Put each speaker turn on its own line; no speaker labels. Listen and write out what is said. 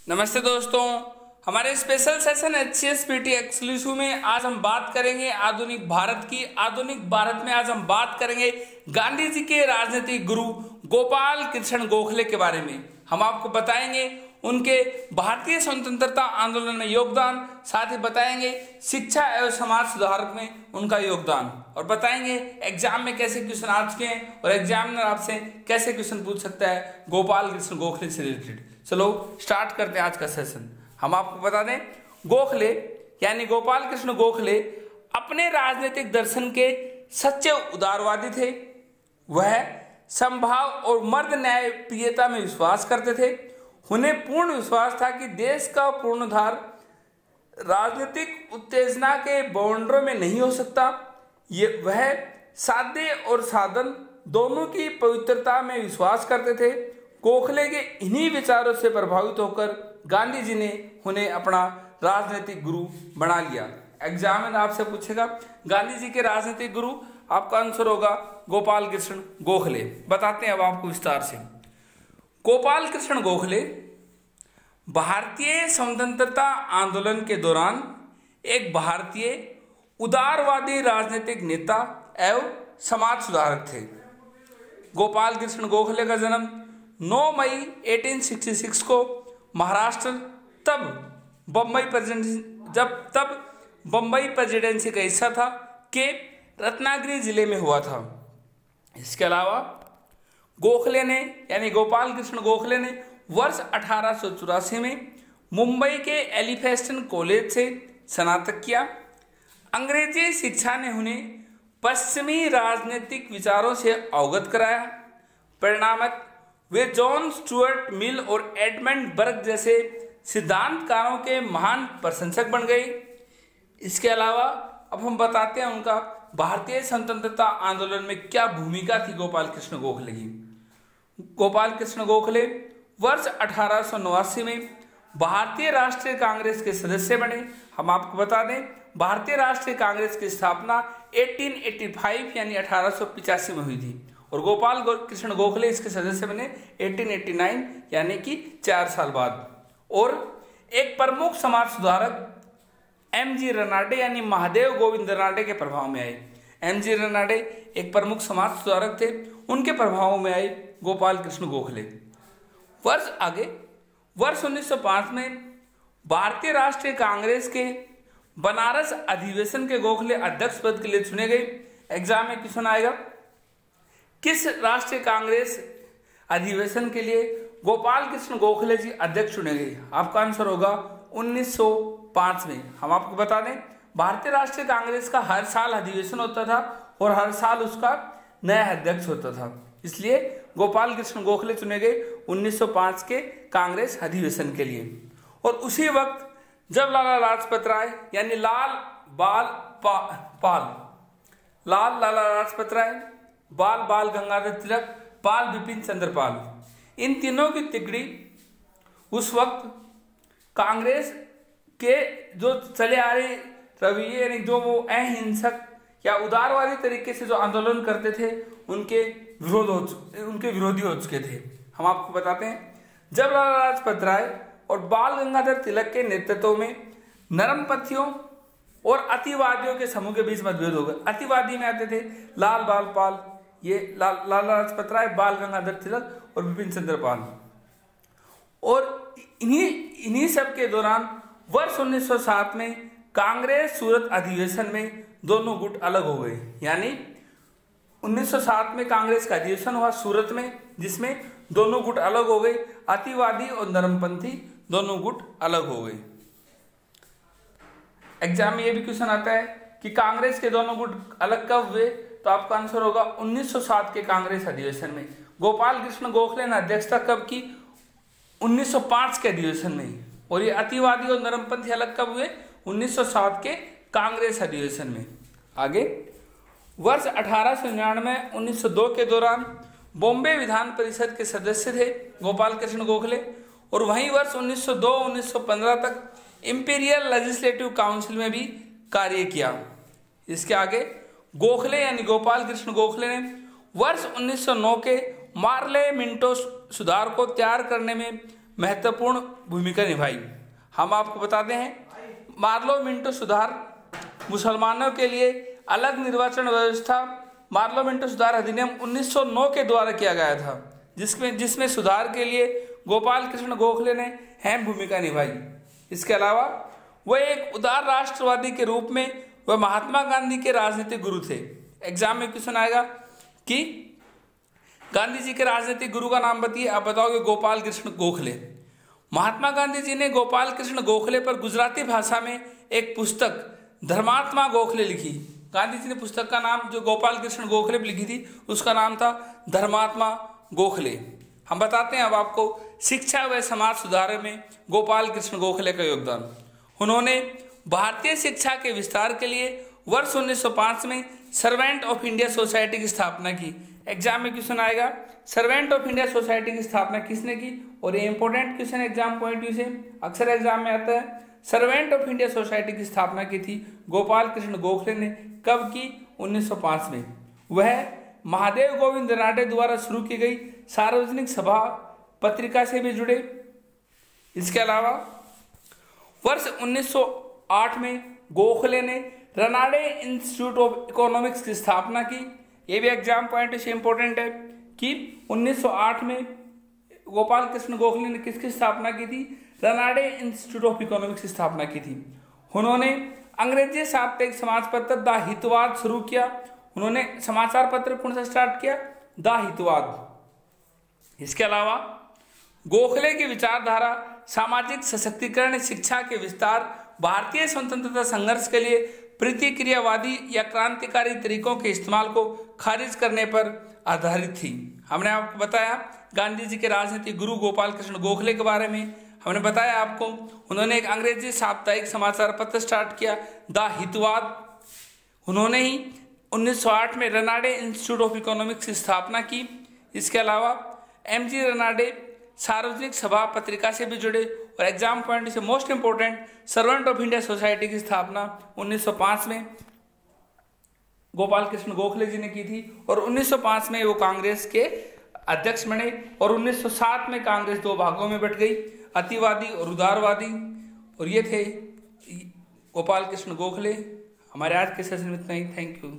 नमस्ते दोस्तों, हमारे special session HCS PT exclusive में आज हम बात करेंगे आधुनिक भारत की। आधुनिक भारत में आज हम बात करेंगे गांधी जी के राजनीतिक गुरु गोपाल कृष्ण गोखले के बारे में। हम आपको बताएंगे उनके भारतीय स्वतंत्रता आंदोलन में योगदान, साथ ही बताएंगे शिक्षा एवं समाज सुधार में उनका योगदान, और बताएंगे एग्जाम में कैसे क्वेश्चन आ चुके हैं और एग्जामिनर आपसे कैसे क्वेश्चन पूछ सकता है गोपाल कृष्ण गोखले से रिलेटेड। चलो स्टार्ट करते हैं आज का सेशन। हम आपको बता दें, गोखले यानी गोपाल कृष्ण गोखले अपने राजनीतिक दर्शन के सच्चे उदारवादी थे। वह समभाव और मर्द न्याय प्रियता में विश्वास करते थे। उन्हें पूर्ण विश्वास था कि देश का पूर्णोद्धार राजनीतिक उत्तेजना के बाउंड्रो में नहीं हो सकता। वह साध्य और साधन दोनों की पवित्रता में विश्वास करते थे। गोखले के इन्हीं विचारों से प्रभावित होकर गांधी जी ने उन्हें अपना राजनीतिक गुरु बना लिया। एग्जाम में आपसे पूछेगा गांधी जी के राजनीतिक गुरु, आपका आंसर होगा गोपाल कृष्ण गोखले। बताते हैं अब आपको विस्तार से। गोपाल कृष्ण गोखले भारतीय स्वतंत्रता आंदोलन के दौरान एक भारतीय उदारवादी राजनीतिक नेता एवं समाज सुधारक थे। गोपाल कृष्ण गोखले का जन्म 9 मई 1866 को महाराष्ट्र तब बम्बई प्रेसिडेंसी का हिस्सा था के रत्नागिरी जिले में हुआ था। इसके अलावा गोखले ने यानी गोपाल कृष्ण गोखले ने वर्ष 1884 में मुंबई के एलिफेस्टन कॉलेज से स्नातक किया। अंग्रेजी शिक्षा ने उन्हें पश्चिमी राजनीतिक विचारों से अवगत कराया। परिणामत वे जॉन स्टुअर्ट मिल और एडमंड बर्ग जैसे सिद्धांतकारों के महान प्रशंसक बन गए। इसके अलावा अब हम बताते हैं उनका भारतीय स्वतंत्रता आंदोलन में क्या भूमिका थी गोपाल कृष्ण गोखले की। गोपाल कृष्ण गोखले वर्ष 1889 में भारतीय राष्ट्रीय कांग्रेस के सदस्य बने। हम आपको बता दें, भारतीय राष्ट्रीय कांग्रेस की स्थापना 1885 यानी 1885 में हुई थी और गोपाल कृष्ण गोखले इसके सदस्य बने 1889 यानी कि 4 साल बाद। और एक प्रमुख समाज सुधारक MG रनाडे यानी महादेव गोविंद रनाडे के प्रभाव में आए। MG रनाडे एक प्रमुख समाज सुधारक थे, उनके प्रभाव में आए गोपाल कृष्ण गोखले। वर्ष 1905 में भारतीय राष्ट्रीय कांग्रेस के बनारस अधिवेशन के गोखले अध्यक्ष पद के लिए चुने गए। एग्जाम में क्वेश्चन आएगा, किस राष्ट्रीय कांग्रेस अधिवेशन के लिए गोपाल कृष्ण गोखले जी अध्यक्ष चुने गए? आपका आंसर होगा 1905 में। हम आपको बता दें, भारतीय राष्ट्रीय कांग्रेस का हर साल अधिवेशन होता था और हर साल उसका नया अध्यक्ष होता था, इसलिए गोपाल कृष्ण गोखले चुने गए 1905 के कांग्रेस अधिवेशन के लिए। और उसी वक्त जब लाला लाजपत राय यानी लाला लाजपत राय, बाल गंगाधर तिलक, बाल बिपिन चंद्र पाल, इन तीनों की तिगड़ी उस वक्त कांग्रेस के जो चले आ रहे रवैये यानी जो वो अहिंसक या उदारवादी तरीके से जो आंदोलन करते थे उनके विरोधी हो चुके थे। हम आपको बताते हैं, जब लाला लाजपत राय और बाल गंगाधर तिलक के नेतृत्व में नरमपंथियों और अतिवादियों के समूह के बीच मतभेद हो गए। अतिवादी में आते थे लाला लाजपत राय, बाल गंगाधर तिलक और बिपिन चंद्र पाल। और इन्हीं सब के दौरान वर्ष 1907 में कांग्रेस सूरत अधिवेशन में दोनों गुट अलग हो गए। यानी 1907 में कांग्रेस का अधिवेशन हुआ सूरत में, जिसमें दोनों गुट अलग हो गए। अतिवादी और नरमपंथी दोनों गुट अलग हो गए। एग्जाम में ये भी क्वेश्चन आता है कि कांग्रेस के दोनों गुट अलग कब हुए? तो आपका आंसर होगा 1907 के कांग्रेस अधिवेशन में। गोपाल कृष्ण गोखले ने अध्यक्षता कब की? 1905 के अधिवेशन में। और ये अतिवादी और नरमपंथी अलग कब हुए? 1907 के कांग्रेस अधिवेशन में। आगे वर्ष 1899-1902 के दौरान बॉम्बे विधान परिषद के सदस्य थे गोपाल कृष्ण गोखले, और वहीं वर्ष 1902-1915 तक इंपीरियल लेजिस्लेटिव काउंसिल में भी कार्य किया। इसके आगे गोखले यानी गोपाल कृष्ण गोखले ने वर्ष 1909 के मार्ले मिंटो सुधार को तैयार करने में महत्वपूर्ण भूमिका निभाई। हम आपको बताते हैं मार्लो मिंटो सुधार, मुसलमानों के लिए अलग निर्वाचन व्यवस्था, मार्लो मिंटो सुधार अधिनियम 1909 के द्वारा किया गया था, जिसमें सुधार के लिए गोपाल कृष्ण गोखले ने अहम भूमिका निभाई। इसके अलावा वह एक उदार राष्ट्रवादी के रूप में वह महात्मा गांधी के राजनीतिक गुरु थे। एग्जाम में क्वेश्चन आएगा कि गांधी जी के राजनीतिक गुरु का नाम बताइए, आप बताओगे गोपाल कृष्ण गोखले। महात्मा गांधी जी ने गोपाल कृष्ण गोखले पर गुजराती भाषा में एक पुस्तक धर्मात्मा गोखले लिखी। गांधी जी ने पुस्तक का नाम जो गोपाल कृष्ण गोखले पर लिखी थी उसका नाम था धर्मात्मा गोखले। हम बताते हैं अब आपको शिक्षा व समाज सुधार में गोपाल कृष्ण गोखले का योगदान। उन्होंने भारतीय शिक्षा के विस्तार के लिए वर्ष 1905 में सर्वेंट ऑफ इंडिया सोसाइटी की स्थापना की। एग्जाम में क्वेश्चन आएगा सर्वेंट ऑफ इंडिया सोसाइटी की स्थापना किसने की, और ये important question exam point view से अक्सर एग्जाम में आता है। सर्वेंट ऑफ इंडिया सोसाइटी की स्थापना की थी गोपाल कृष्ण गोखले ने। कब की? 1905 में। वह महादेव गोविंद रानडे द्वारा शुरू की गई सार्वजनिक सभा पत्रिका से भी जुड़े। इसके अलावा वर्ष 1908 में गोखले ने रानडे इंस्टीट्यूट ऑफ इकोनॉमिक्स की स्थापना की। यह भी एग्जाम पॉइंट से इंपॉर्टेंट है कि 1908 में गोपाल कृष्ण गोखले ने किसकी स्थापना की थी? रानडे इंस्टीट्यूट ऑफ इकोनॉमिक्स की स्थापना की थी। उन्होंने अंग्रेजी साप्ताहिक समाज पत्र द हितवाद शुरू किया। उन्होंने समाचार पत्र कौन सा स्टार्ट किया? द हितवाद। इसके अलावा गोखले की विचारधारा सामाजिक सशक्तिकरण, शिक्षा के विस्तार, भारतीय स्वतंत्रता संघर्ष के लिए प्रतिक्रियावादी या क्रांतिकारी तरीकों के इस्तेमाल को खारिज करने पर आधारित थी। हमने आपको बताया गांधी जी के राजनीतिक गुरु गोपाल कृष्ण गोखले के बारे में। हमने बताया आपको उन्होंने एक अंग्रेजी साप्ताहिक समाचार पत्र स्टार्ट किया द हितवाद। उन्होंने ही 1908 में रानडे इंस्टीट्यूट ऑफ इकोनॉमिक्स की स्थापना की। इसके अलावा एमजी रानडे सार्वजनिक सभा पत्रिका से भी जुड़े। और एग्जाम पॉइंट से most important servant of India society की स्थापना 1905 में गोपाल कृष्ण गोखले जी ने की थी और 1905 में वो कांग्रेस के अध्यक्ष बने और 1907 में कांग्रेस दो भागों में बट गई, अतिवादी और उदारवादी। और ये थे गोपाल कृष्ण गोखले। हमारे आज के सेशन में इतना ही। Thank you.